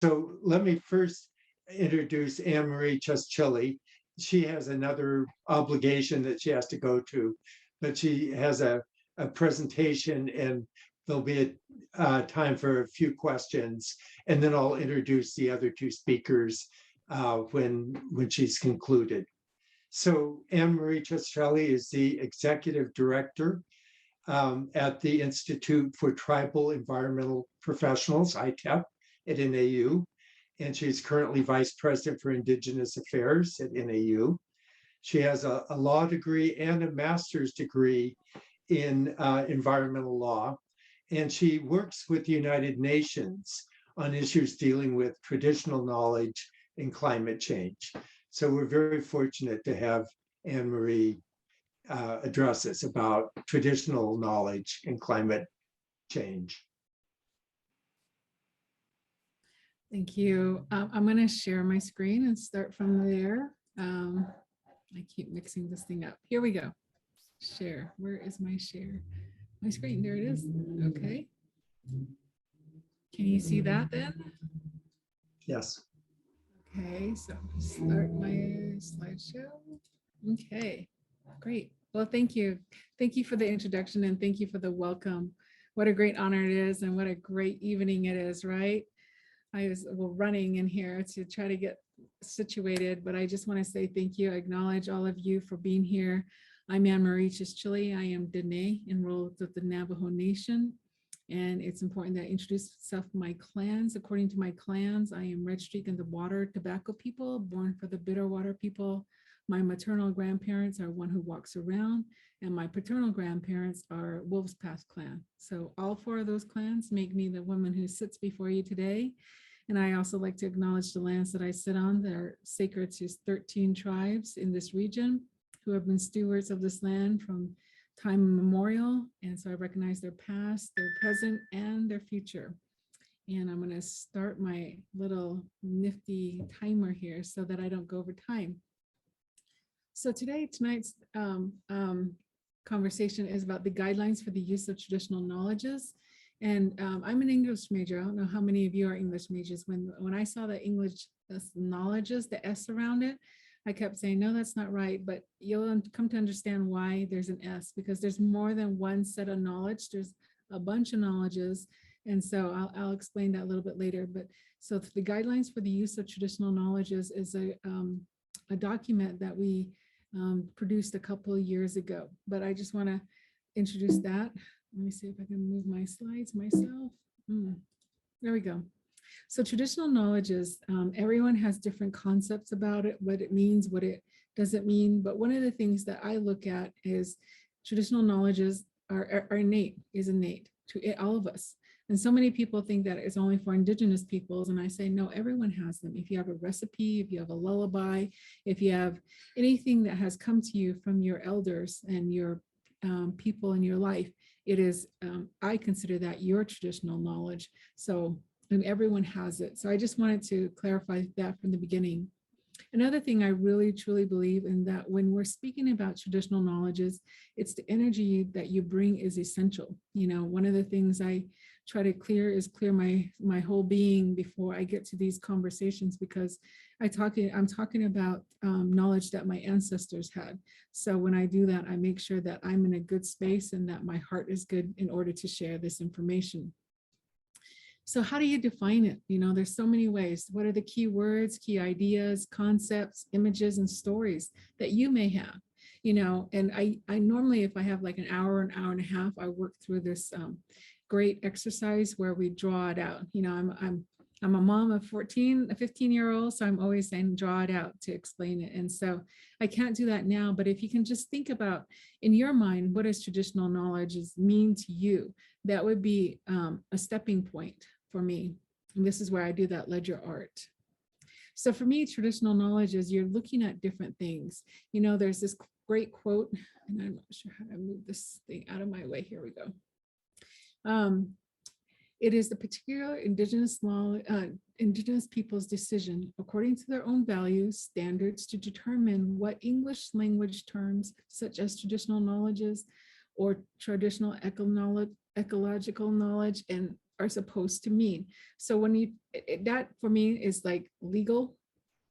So let me first introduce Anne Marie Chischilly. She has another obligation that she has to go to, but she has a presentation, and there'll be a time for a few questions, and then I'll introduce the other two speakers when she's concluded. So Anne Marie Chischilly is the executive director at the Institute for Tribal Environmental Professionals, ITEP, at NAU, and she's currently Vice President for Indigenous Affairs at NAU. She has a law degree and a master's degree in environmental law, and she works with the United Nations on issues dealing with traditional knowledge and climate change. So we're very fortunate to have Anne Marie address us about traditional knowledge and climate change. Thank you. I'm going to share my screen and start from there. I keep mixing this thing up. Here we go. Share. Where is my share? My screen. There it is. Okay. Can you see that then? Yes. Okay. So start my slideshow. Okay. Great. Well, thank you. Thank you for the introduction, and thank you for the welcome. What a great honor it is, and what a great evening it is, right? I was running in here to try to get situated, but I just want to say thank you. I acknowledge all of you for being here. I'm Anne Marie Chischilly. I am Dene, enrolled with the Navajo Nation, and it's important that I introduce myself, my clans. According to my clans, I am Red Streak and the Water Tobacco people, born for the Bitter Water people. My maternal grandparents are One Who Walks Around, and my paternal grandparents are Wolf's Path clan. So all four of those clans make me the woman who sits before you today. And I also like to acknowledge the lands that I sit on that are sacred to 13 tribes in this region who have been stewards of this land from time immemorial. And so I recognize their past, their present, and their future. And I'm going to start my little nifty timer here so that I don't go over time. So tonight's conversation is about the guidelines for the use of traditional knowledges. And I'm an English major. I don't know how many of you are English majors. When I saw the English knowledges, the S around it, I kept saying, no, that's not right. But you'll come to understand why there's an S, because there's more than one set of knowledge. There's a bunch of knowledges. And so I'll explain that a little bit later. But so the guidelines for the use of traditional knowledges is a document that we produced a couple of years ago. But I just want to introduce that. Let me see if I can move my slides myself. There we go. So traditional knowledge is, everyone has different concepts about it, what it means, what it doesn't mean. But one of the things that I look at is traditional knowledges are innate to all of us. And so many people think that it's only for Indigenous peoples. And I say, no, everyone has them. If you have a recipe, if you have a lullaby, if you have anything that has come to you from your elders and your people in your life, it is, I consider that your traditional knowledge. So, and everyone has it. So I just wanted to clarify that from the beginning. Another thing I really, truly believe in, that when we're speaking about traditional knowledges, it's the energy that you bring is essential. You know, one of the things I try to clear my whole being before I get to these conversations, because I'm talking about knowledge that my ancestors had. So when I do that, I make sure that I'm in a good space and that my heart is good in order to share this information. So how do you define it? You know, there's so many ways. What are the key words, key ideas, concepts, images, and stories that you may have? You know, and I normally, if I have like an hour and a half, I work through this great exercise where we draw it out. You know, I'm a mom of a 15-year-old, so I'm always saying draw it out to explain it. And so I can't do that now, but if you can just think about in your mind, what does traditional knowledge mean to you? That would be a stepping point for me. And this is where I do that ledger art. So for me, traditional knowledge is you're looking at different things. You know, there's this great quote, and I'm not sure how to move this thing out of my way. Here we go. It is the particular Indigenous people's decision, according to their own values, standards, to determine what English language terms, such as traditional knowledges or traditional ecological knowledge and are supposed to mean. So when you, that for me is like legal.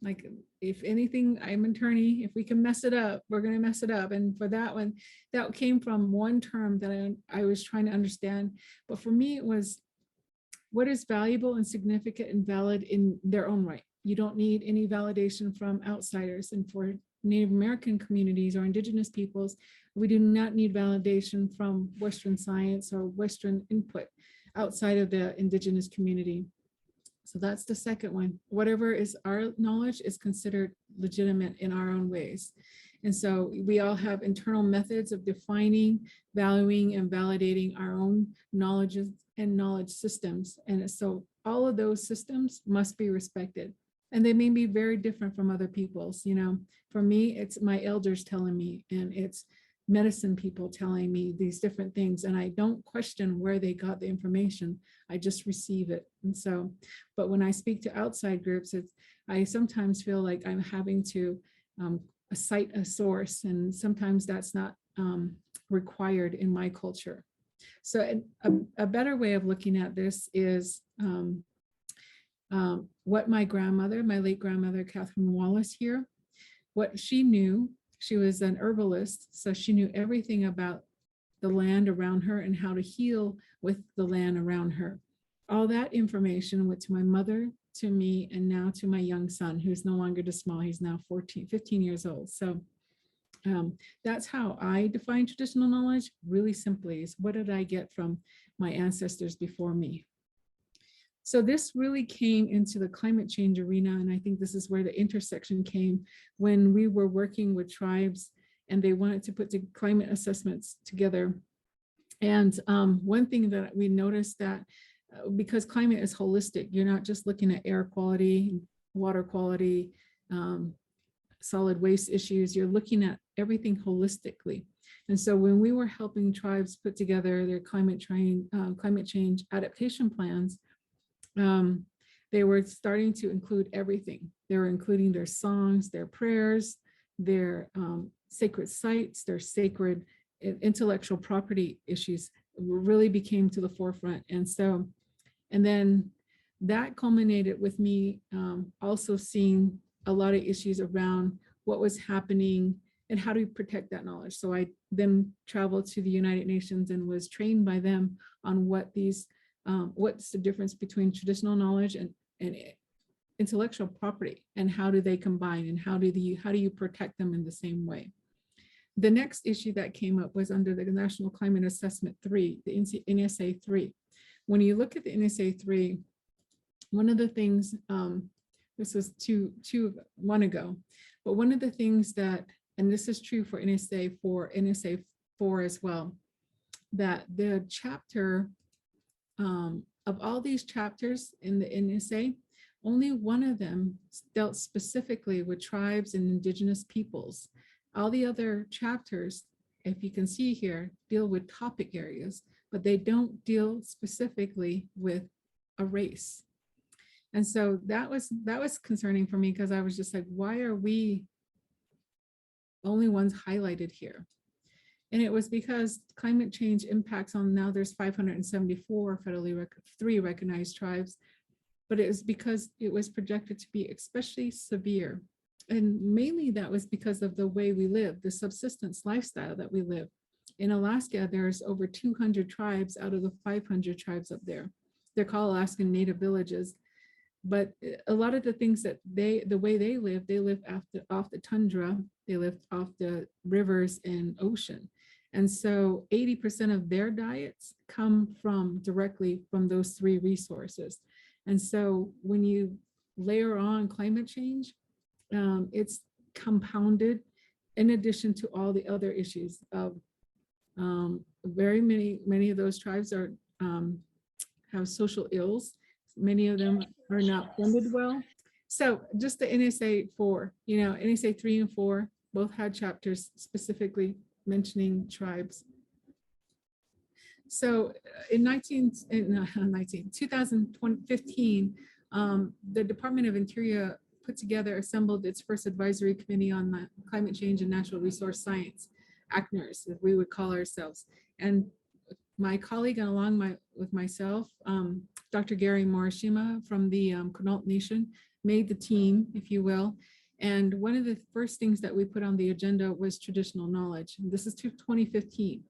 Like if anything, I'm an attorney, if we can mess it up, we're going to mess it up. And for that one, that came from one term that I was trying to understand. But for me, it was what is valuable and significant and valid in their own right. You don't need any validation from outsiders. And for Native American communities or Indigenous peoples, we do not need validation from Western science or Western input outside of the Indigenous community. So that's the second one. Whatever is our knowledge is considered legitimate in our own ways. And so we all have internal methods of defining, valuing, and validating our own knowledges and knowledge systems. And so all of those systems must be respected. And they may be very different from other people's. You know, for me, it's my elders telling me, and it's medicine people telling me these different things. And I don't question where they got the information. I just receive it. And so, but when I speak to outside groups, I sometimes feel like I'm having to cite a source, and sometimes that's not required in my culture. So a better way of looking at this is what my grandmother, my late grandmother, Catherine Wallace here, what she knew. She was an herbalist, so she knew everything about the land around her and how to heal with the land around her. All that information went to my mother, to me, and now to my young son, who's no longer just small. He's now 15 years old. So that's how I define traditional knowledge. Really simply is, what did I get from my ancestors before me? So this really came into the climate change arena. And I think this is where the intersection came when we were working with tribes and they wanted to put the climate assessments together. And one thing that we noticed that because climate is holistic, you're not just looking at air quality, water quality, solid waste issues, you're looking at everything holistically. And so when we were helping tribes put together their climate change adaptation plans, they were starting to include everything. They were including their songs, their prayers, their sacred sites, their sacred intellectual property issues really became to the forefront. And so, and then that culminated with me also seeing a lot of issues around what was happening and how do we protect that knowledge. So I then traveled to the United Nations and was trained by them on what these what's the difference between traditional knowledge and intellectual property, and how do they combine, and how do you protect them in the same way. The next issue that came up was under the National Climate Assessment 3, the NSA 3. When you look at the NSA 3, one of the things, this was one ago, but one of the things that, and this is true for NSA 4 as well, that the chapter, of all these chapters in the NSA, only one of them dealt specifically with tribes and indigenous peoples. All the other chapters, if you can see here, deal with topic areas, but they don't deal specifically with a race. And so that was concerning for me, because I was just like, why are we only ones highlighted here? And it was because climate change impacts on, now there's 574 federally three recognized tribes, but it was because it was projected to be especially severe. And mainly that was because of the way we live, the subsistence lifestyle that we live. In Alaska, there's over 200 tribes out of the 500 tribes up there. They're called Alaskan Native villages. But a lot of the things that the way they live off the tundra, they live off the rivers and ocean. And so 80% of their diets come directly from those three resources. And so when you layer on climate change, it's compounded in addition to all the other issues of many of those tribes have social ills. Many of them are not funded well. So just the NSA 4, NSA 3 and 4 both had chapters specifically mentioning tribes. So in 2015, the Department of Interior assembled its first advisory committee on climate change and natural resource science, ACNRS, as we would call ourselves. And my colleague and with myself, Dr. Gary Morishima from the Quinault Nation made the team, if you will. And one of the first things that we put on the agenda was traditional knowledge. And this is 2015.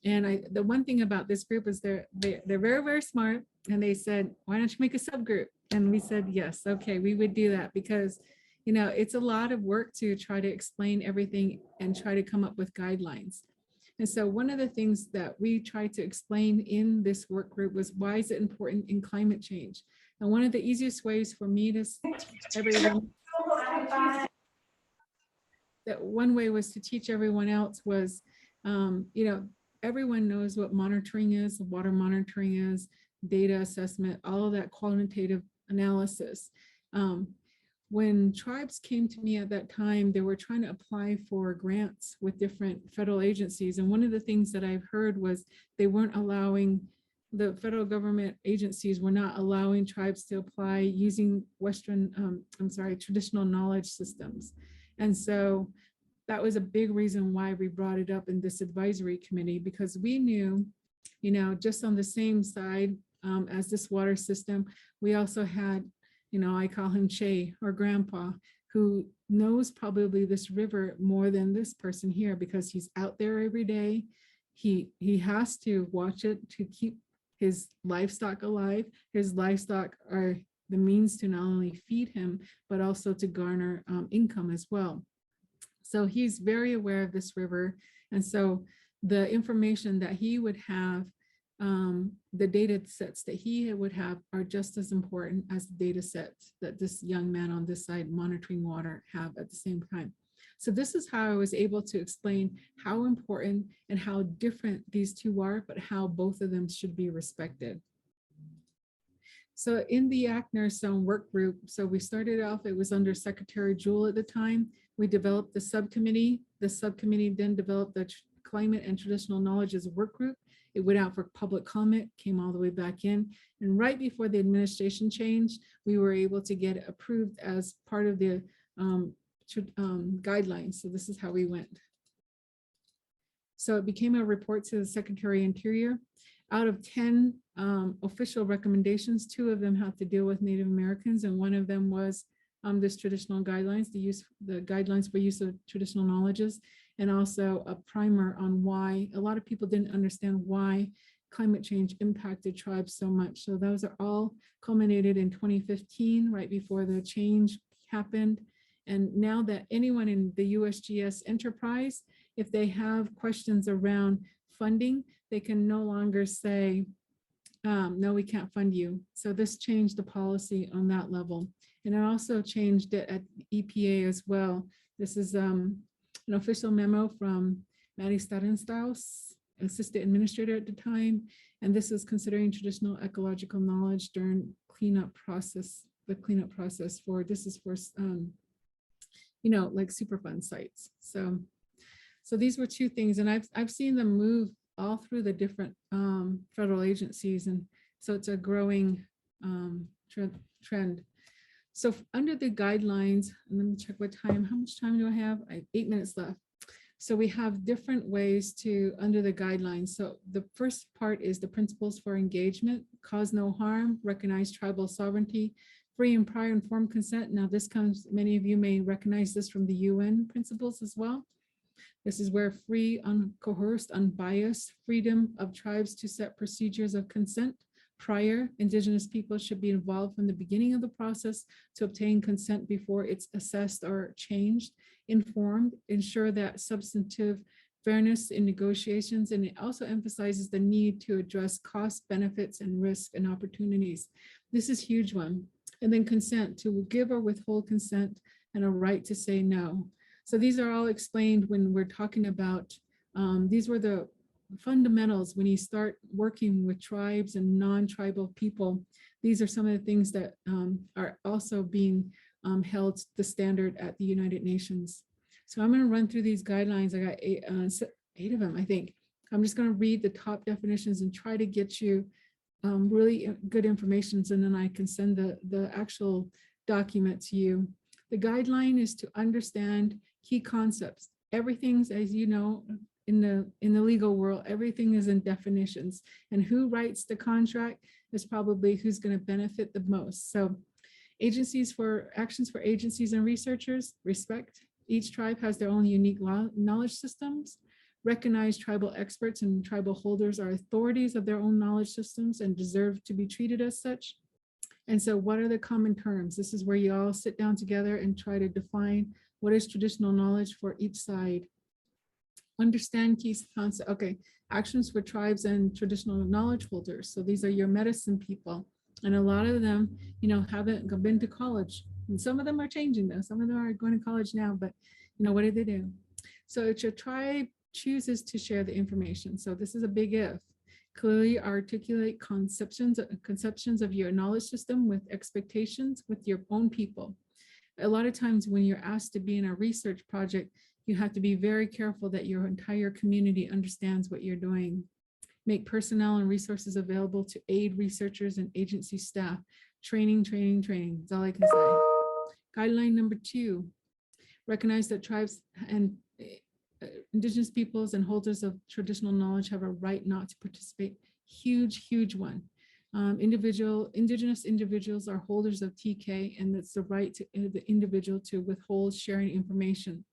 And the one thing about this group is they're very, very smart. And they said, why don't you make a subgroup? And we said, yes, okay, we would do that because, you know, it's a lot of work to try to explain everything and try to come up with guidelines. And so one of the things that we tried to explain in this work group was why is it important in climate change? And one of the easiest ways for me to teach everyone, that one way was to teach everyone else was, you know, everyone knows what monitoring is, water monitoring is, data assessment, all of that qualitative analysis. When tribes came to me at that time, they were trying to apply for grants with different federal agencies. And one of the things that I've heard was they weren't allowing, the federal government agencies were not allowing tribes to apply using traditional knowledge systems. And so that was a big reason why we brought it up in this advisory committee, because we knew, you know, just on the same side as this water system, we also had, you know, I call him Che or Grandpa, who knows probably this river more than this person here because he's out there every day. He has to watch it to keep his livestock alive. His livestock are the means to not only feed him, but also to garner income as well. So he's very aware of this river. And so the information that he would have, the data sets that he would have are just as important as the data sets that this young man on this side monitoring water have at the same time. So this is how I was able to explain how important and how different these two are, but how both of them should be respected. So in the Acner Zone work group, so we started off, it was under Secretary Jewell at the time. We developed the subcommittee. The subcommittee then developed the climate and traditional knowledge as a work group. It went out for public comment, came all the way back in. And right before the administration changed, we were able to get it approved as part of the guidelines. So this is how we went. So it became a report to the Secretary of Interior. Out of 10 official recommendations, 2 of them have to deal with Native Americans, and one of them was this traditional guidelines, the guidelines for use of traditional knowledges, and also a primer on why a lot of people didn't understand why climate change impacted tribes so much. So those are all culminated in 2015, right before the change happened. And now that anyone in the USGS enterprise, if they have questions around funding, they can no longer say, no, we can't fund you. So this changed the policy on that level. And it also changed it at EPA as well. This is an official memo from Maddie Stadenstaus, assistant administrator at the time. And this is considering traditional ecological knowledge during cleanup process, the cleanup process for, this is for, you know, like Superfund sites. So these were 2 things, and I've seen them move all through the different federal agencies. And so it's a growing trend. So under the guidelines, and let me check what time, how much time do I have? I have 8 minutes left. So we have different ways to, under the guidelines. So the first part is the principles for engagement: cause no harm, recognize tribal sovereignty, free and prior informed consent. Now this comes, many of you may recognize this from the UN principles as well. This is where free, uncoerced, unbiased freedom of tribes to set procedures of consent. Prior, Indigenous people should be involved from the beginning of the process to obtain consent before it's assessed or changed. Informed, ensure that substantive fairness in negotiations, and it also emphasizes the need to address costs, benefits, and risks and opportunities. This is a huge one. And then consent, to give or withhold consent, and a right to say no. So these are all explained when we're talking about, these were the fundamentals when you start working with tribes and non-tribal people. These are some of the things that are also being held the standard at the United Nations. So I'm going to run through these guidelines. I got 8 of them, I think. I'm just going to read the top definitions and try to get you really good information, and then I can send the actual document to you. The guideline is to understand key concepts. Everything's, as you know, in the legal world, everything is in definitions, and who writes the contract is probably who's going to benefit the most. So actions for agencies and researchers: respect. Each tribe has their own unique knowledge systems. Recognize tribal experts and tribal holders are authorities of their own knowledge systems and deserve to be treated as such. And so what are the common terms? This is where you all sit down together and try to define what is traditional knowledge for each side. Understand key concepts. Okay, actions for tribes and traditional knowledge holders. So these are your medicine people. And a lot of them, haven't been to college. And some of them are changing though. Some of them are going to college now, but what do they do? So if your tribe chooses to share the information. So this is a big if. Clearly articulate conceptions of your knowledge system with expectations with your own people. A lot of times when you're asked to be in a research project, you have to be very careful that your entire community understands what you're doing. Make personnel and resources available to aid researchers and agency staff. Training. That's all I can say. Guideline number 2, recognize that tribes and Indigenous peoples and holders of traditional knowledge have a right not to participate. Huge one. Indigenous individuals are holders of TK, and it's the right to the individual to withhold sharing information.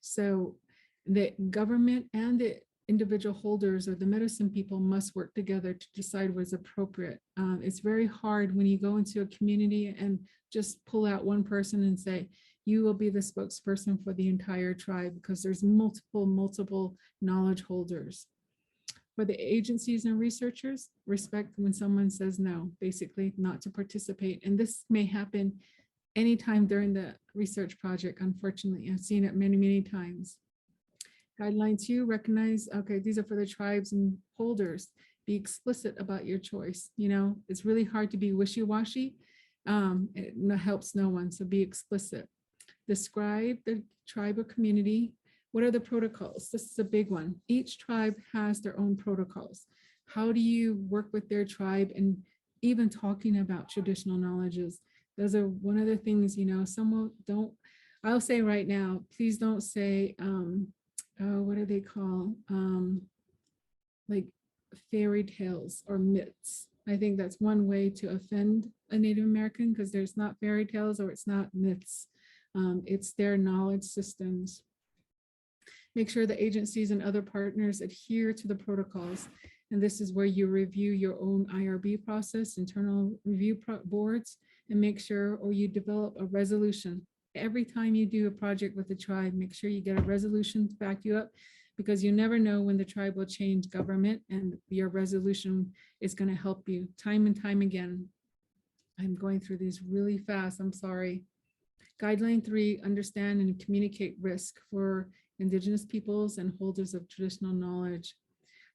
So the government and the individual holders or the medicine people must work together to decide what's appropriate. It's very hard when you go into a community and just pull out one person and say, you will be the spokesperson for the entire tribe, because there's multiple knowledge holders. For the agencies and researchers, respect when someone says no, basically not to participate. And this may happen anytime during the research project. Unfortunately, I've seen it many times. Guideline 2, recognize, okay, these are for the tribes and holders. Be explicit about your choice. It's really hard to be wishy-washy. It helps no one, so be explicit. Describe the tribe or community. What are the protocols? This is a big one. Each tribe has their own protocols. How do you work with their tribe? And even talking about traditional knowledges, those are one of the things, some don't, I'll say right now, please don't say, what do they call, like fairy tales or myths. I think that's one way to offend a Native American, because there's not fairy tales or it's not myths. It's their knowledge systems. Make sure the agencies and other partners adhere to the protocols. And this is where you review your own IRB process, internal review boards, and make sure, or you develop a resolution. Every time you do a project with the tribe, make sure you get a resolution to back you up, because you never know when the tribe will change government, and your resolution is going to help you time and time again. I'm going through these really fast. I'm sorry. Guideline 3, understand and communicate risk for Indigenous peoples and holders of traditional knowledge.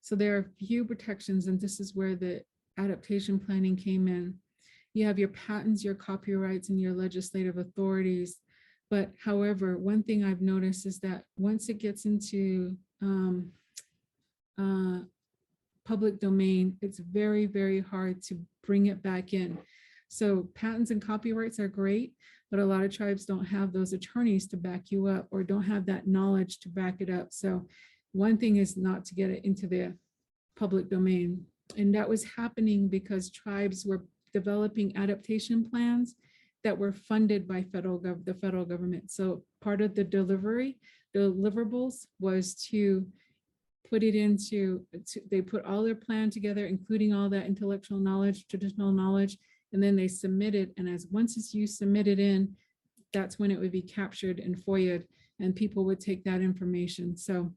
So there are few protections, and this is where the adaptation planning came in. You have your patents, your copyrights, and your legislative authorities. But however, one thing I've noticed is that once it gets into public domain, it's very hard to bring it back in. So patents and copyrights are great, but a lot of tribes don't have those attorneys to back you up, or don't have that knowledge to back it up. So one thing is not to get it into the public domain. And that was happening because tribes were developing adaptation plans that were funded by the federal government. So part of the deliverables was to put it into, they put all their plan together, including all that intellectual knowledge, traditional knowledge, and then they submitted. And once you submit it in, that's when it would be captured and FOIA'd, and people would take that information. So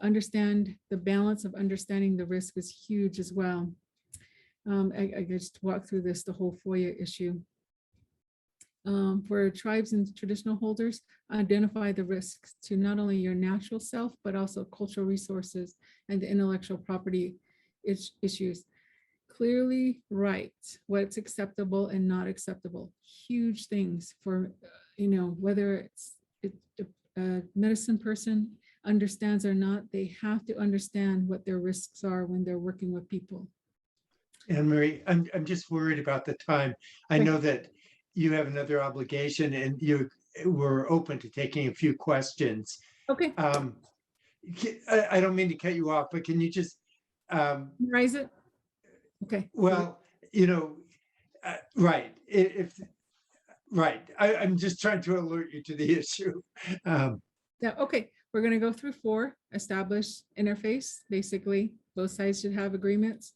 understand the balance of understanding the risk is huge as well. I just walked through the whole FOIA issue. For tribes and traditional holders, identify the risks to not only your natural self, but also cultural resources and the intellectual property issues. Clearly write what's acceptable and not acceptable. Huge things for, whether it's a medicine person understands or not, they have to understand what their risks are when they're working with people. Anne Marie, I'm just worried about the time. I know that you have another obligation, and you were open to taking a few questions. Okay. I don't mean to cut you off, but can you just, Summarize it? Okay. well, right, right. I'm just trying to alert you to the issue. Yeah, okay, we're gonna go through 4. Establish interface, basically, both sides should have agreements.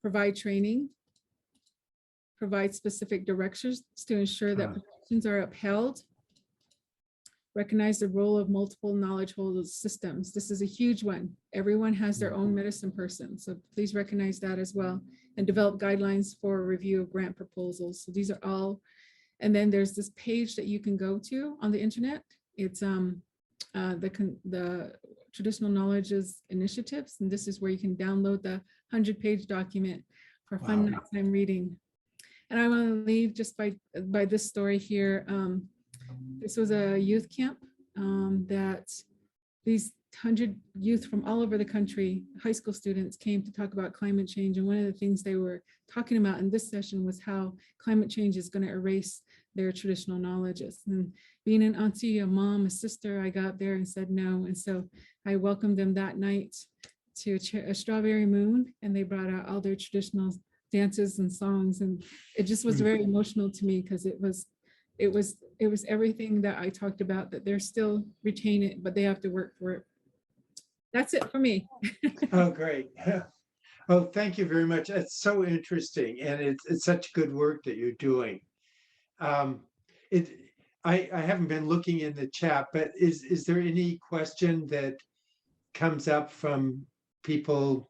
Provide training. Provide specific directions to ensure that protections are upheld. Recognize the role of multiple knowledge holders systems. This is a huge one. Everyone has their own medicine person, so please recognize that as well. And develop guidelines for review of grant proposals. So these are all, and then there's this page that you can go to on the internet. It's the Traditional Knowledges Initiatives, and this is where you can download the 100-page document for fun nighttime reading. And I want to leave just by this story here. This was a youth camp that these 100 youth from all over the country, high school students, came to talk about climate change. And one of the things they were talking about in this session was how climate change is going to erase their traditional knowledges. And being an auntie, a mom, a sister, I got there and said no. And so I welcomed them that night to a strawberry moon, and they brought out all their traditional dances and songs. And it just was very emotional to me, because it was everything that I talked about, that they're still retain it, but they have to work for it. That's it for me. Oh, great. Oh, thank you very much. It's so interesting, and it's such good work that you're doing. I haven't been looking in the chat, but is there any question that comes up from people